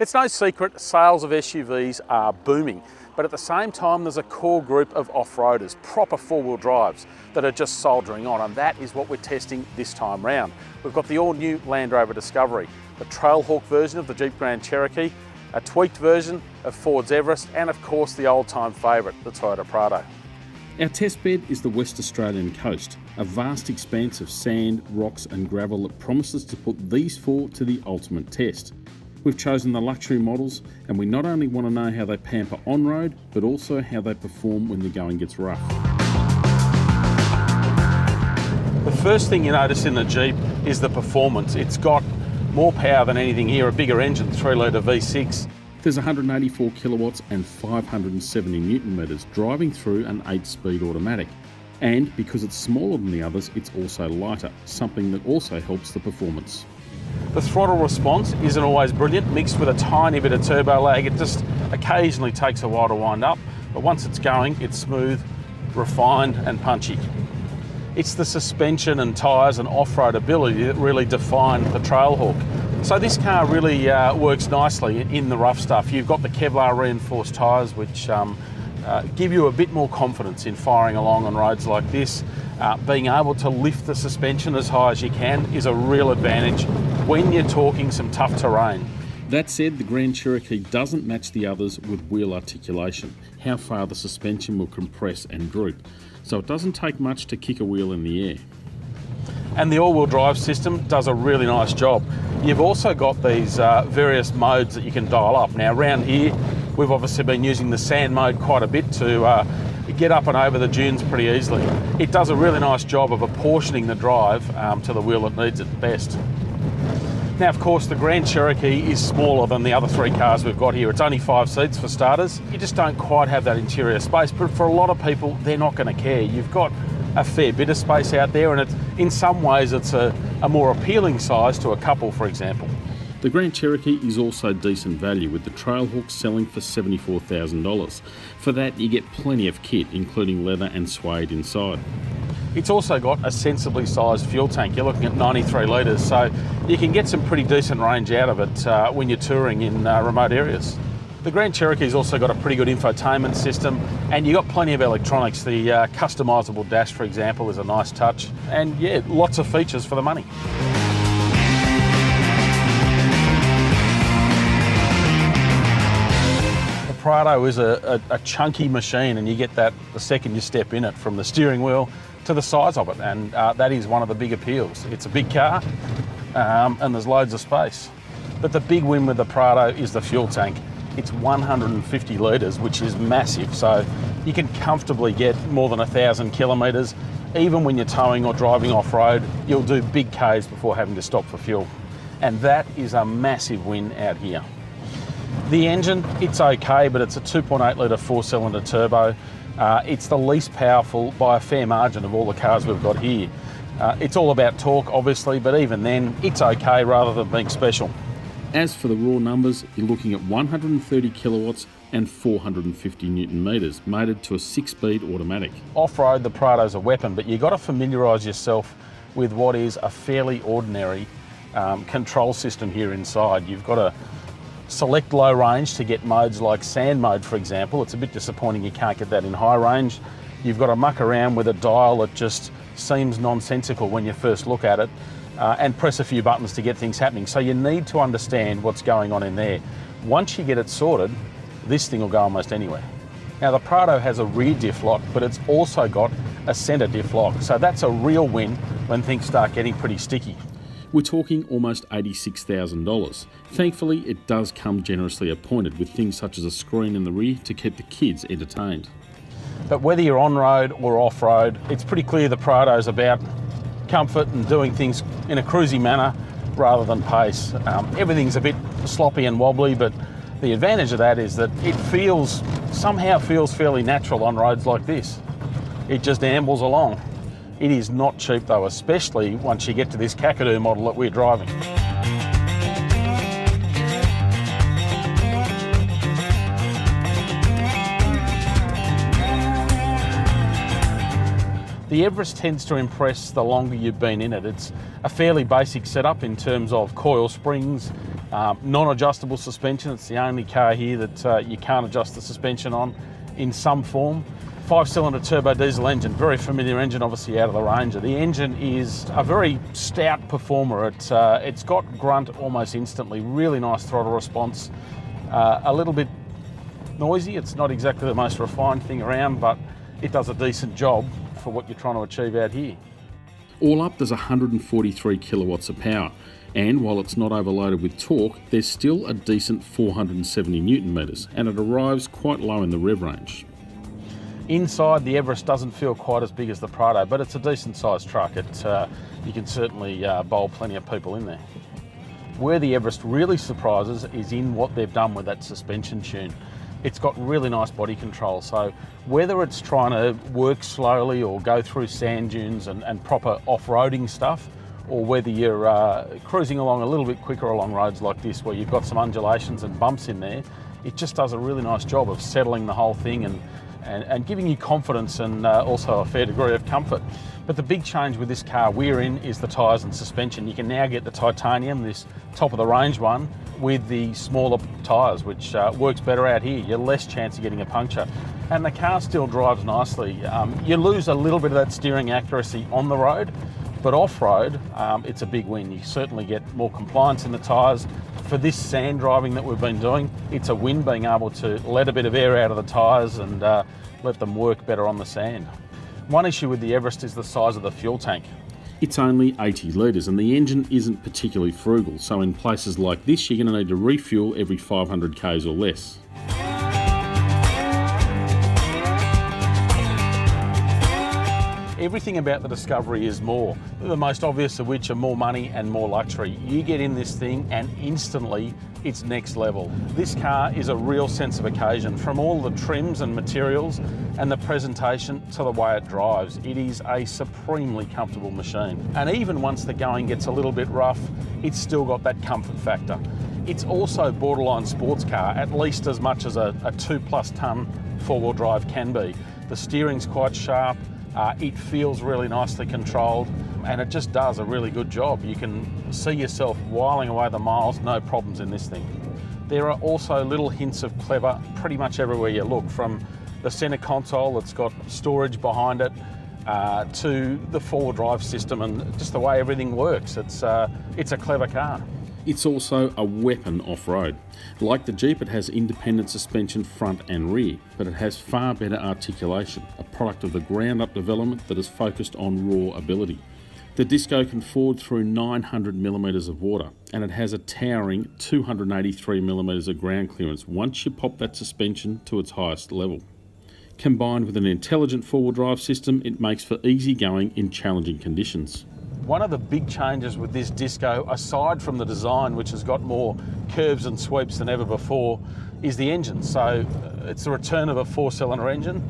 It's no secret sales of SUVs are booming, but at the same time there's a core group of off-roaders, proper four-wheel drives, that are just soldiering on, and that is what we're testing this time round. We've got the all-new Land Rover Discovery, the Trailhawk version of the Jeep Grand Cherokee, a tweaked version of Ford's Everest, and of course the old-time favourite, the Toyota Prado. Our test bed is the West Australian coast, a vast expanse of sand, rocks and gravel that promises to put these four to the ultimate test. We've chosen the luxury models, and we not only want to know how they pamper on-road, but also how they perform when the going gets rough. The first thing you notice in the Jeep is the performance. It's got more power than anything here, a bigger engine, 3-litre V6. There's 184 kilowatts and 570 newton metres driving through an 8-speed automatic. And because it's smaller than the others, it's also lighter, something that also helps the performance. The throttle response isn't always brilliant, mixed with a tiny bit of turbo lag. It just occasionally takes a while to wind up, but once it's going, it's smooth, refined and punchy. It's the suspension and tyres and off-road ability that really define the Trailhawk. So this car really works nicely in the rough stuff. You've got the Kevlar reinforced tyres, which give you a bit more confidence in firing along on roads like this. Being able to lift the suspension as high as you can is a real advantage when you're talking some tough terrain. That said, the Grand Cherokee doesn't match the others with wheel articulation, how far the suspension will compress and droop, so it doesn't take much to kick a wheel in the air. And the all-wheel drive system does a really nice job. You've also got these various modes that you can dial up. Now around here, we've obviously been using the sand mode quite a bit to get up and over the dunes pretty easily. It does a really nice job of apportioning the drive to the wheel that needs it best. Now, of course, the Grand Cherokee is smaller than the other three cars we've got here. It's only 5 seats for starters. You just don't quite have that interior space, but for a lot of people, they're not going to care. You've got a fair bit of space out there, and in some ways it's a more appealing size to a couple, for example. The Grand Cherokee is also decent value, with the Trailhawk selling for $74,000. For that, you get plenty of kit, including leather and suede inside. It's also got a sensibly sized fuel tank. You're looking at 93 litres, so you can get some pretty decent range out of it when you're touring in remote areas. The Grand Cherokee's also got a pretty good infotainment system, and you've got plenty of electronics. The customisable dash, for example, is a nice touch, and yeah, lots of features for the money. The Prado is a chunky machine, and you get that the second you step in it, from the steering wheel to the size of it, and that is one of the big appeals. It's a big car, and there's loads of space. But the big win with the Prado is the fuel tank. It's 150 litres, which is massive, so you can comfortably get more than 1,000 kilometres. Even when you're towing or driving off-road, you'll do big Ks before having to stop for fuel. And that is a massive win out here. The engine, it's okay, but it's a 2.8 litre 4-cylinder turbo. It's the least powerful by a fair margin of all the cars we've got here. It's all about torque, obviously, but even then, it's okay rather than being special. As for the raw numbers, you're looking at 130 kilowatts and 450 newton metres, mated to a 6-speed automatic. Off-road, the Prado's a weapon, but you've got to familiarise yourself with what is a fairly ordinary control system here inside. You've got to select low range to get modes like sand mode, for example. It's a bit disappointing you can't get that in high range. You've got to muck around with a dial that just seems nonsensical when you first look at it, and press a few buttons to get things happening. So you need to understand what's going on in there. Once you get it sorted, this thing will go almost anywhere. Now the Prado has a rear diff lock, but it's also got a centre diff lock. So that's a real win when things start getting pretty sticky. We're talking almost $86,000. Thankfully, it does come generously appointed, with things such as a screen in the rear to keep the kids entertained. But whether you're on-road or off-road, it's pretty clear the Prado's about comfort and doing things in a cruisy manner rather than pace. Everything's a bit sloppy and wobbly, but the advantage of that is that it somehow feels fairly natural on roads like this. It just ambles along. It is not cheap though, especially once you get to this Kakadu model that we're driving. The Everest tends to impress the longer you've been in it. It's a fairly basic setup in terms of coil springs, Non-adjustable suspension, it's the only car here that you can't adjust the suspension on in some form. 5-cylinder turbo diesel engine, very familiar engine obviously out of the Ranger. The engine is a very stout performer. It's got grunt almost instantly, really nice throttle response, a little bit noisy. It's not exactly the most refined thing around, but it does a decent job for what you're trying to achieve out here. All up, there's 143 kilowatts of power, and while it's not overloaded with torque, there's still a decent 470 newton metres, and it arrives quite low in the rev range. Inside, the Everest doesn't feel quite as big as the Prado, but it's a decent sized truck. You can certainly bowl plenty of people in there. Where the Everest really surprises is in what they've done with that suspension tune. It's got really nice body control, so whether it's trying to work slowly or go through sand dunes and proper off-roading stuff, or whether you're cruising along a little bit quicker along roads like this where you've got some undulations and bumps in there, it just does a really nice job of settling the whole thing and giving you confidence and also a fair degree of comfort. But the big change with this car we're in is the tyres and suspension. You can now get the titanium, this top of the range one, with the smaller tyres, which works better out here. You're less chance of getting a puncture. And the car still drives nicely. You lose a little bit of that steering accuracy on the road, but off-road, it's a big win. You certainly get more compliance in the tyres. For this sand driving that we've been doing, it's a win being able to let a bit of air out of the tyres and let them work better on the sand. One issue with the Everest is the size of the fuel tank. It's only 80 litres and the engine isn't particularly frugal, so in places like this you're going to need to refuel every 500 k's or less. Everything about the Discovery is more, the most obvious of which are more money and more luxury. You get in this thing and instantly it's next level. This car is a real sense of occasion, from all the trims and materials and the presentation to the way it drives. It is a supremely comfortable machine. And even once the going gets a little bit rough, it's still got that comfort factor. It's also borderline sports car, at least as much as a 2+ ton four-wheel drive can be. The steering's quite sharp. It feels really nicely controlled and it just does a really good job. You can see yourself whiling away the miles, no problems in this thing. There are also little hints of clever pretty much everywhere you look, from the centre console that's got storage behind it to the four-wheel drive system and just the way everything works. It's a clever car. It's also a weapon off-road. Like the Jeep, it has independent suspension front and rear, but it has far better articulation, a product of the ground-up development that is focused on raw ability. The Disco can ford through 900mm of water, and it has a towering 283mm of ground clearance once you pop that suspension to its highest level. Combined with an intelligent four-wheel drive system, it makes for easy going in challenging conditions. One of the big changes with this Disco, aside from the design, which has got more curves and sweeps than ever before, is the engine. So it's the return of a 4-cylinder engine.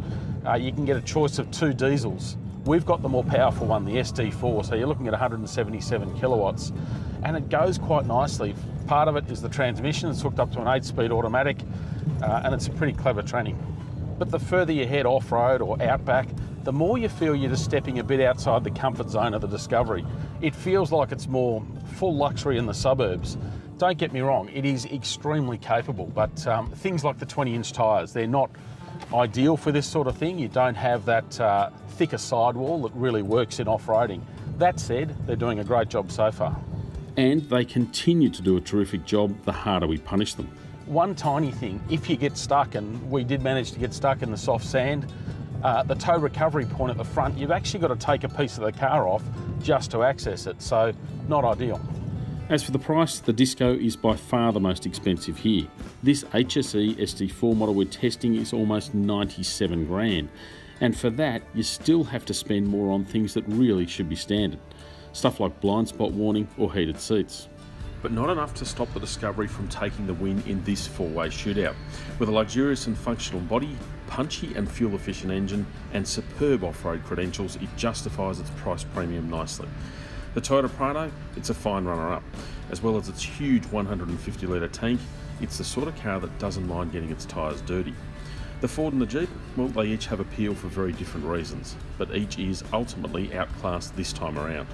You can get a choice of 2 diesels. We've got the more powerful one, the SD4, so you're looking at 177 kilowatts, and it goes quite nicely. Part of it is the transmission. It's hooked up to an 8-speed automatic, and it's a pretty clever tranny. But the further you head off-road or outback, the more you feel you're just stepping a bit outside the comfort zone of the Discovery. It feels like it's more full luxury in the suburbs. Don't get me wrong, it is extremely capable, but things like the 20-inch tyres, they're not ideal for this sort of thing. You don't have that thicker sidewall that really works in off-roading. That said, they're doing a great job so far. And they continue to do a terrific job the harder we punish them. One tiny thing, if you get stuck, and we did manage to get stuck in the soft sand, the tow recovery point at the front, you've actually got to take a piece of the car off just to access it, so not ideal. As for the price, the Disco is by far the most expensive here. This HSE SD4 model we're testing is almost 97 grand, and for that you still have to spend more on things that really should be standard. Stuff like blind spot warning or heated seats. But not enough to stop the Discovery from taking the win in this four-way shootout. With a luxurious and functional body, punchy and fuel-efficient engine, and superb off-road credentials, it justifies its price premium nicely. The Toyota Prado, it's a fine runner-up. As well as its huge 150-litre tank, it's the sort of car that doesn't mind getting its tyres dirty. The Ford and the Jeep, well, they each have appeal for very different reasons, but each is ultimately outclassed this time around.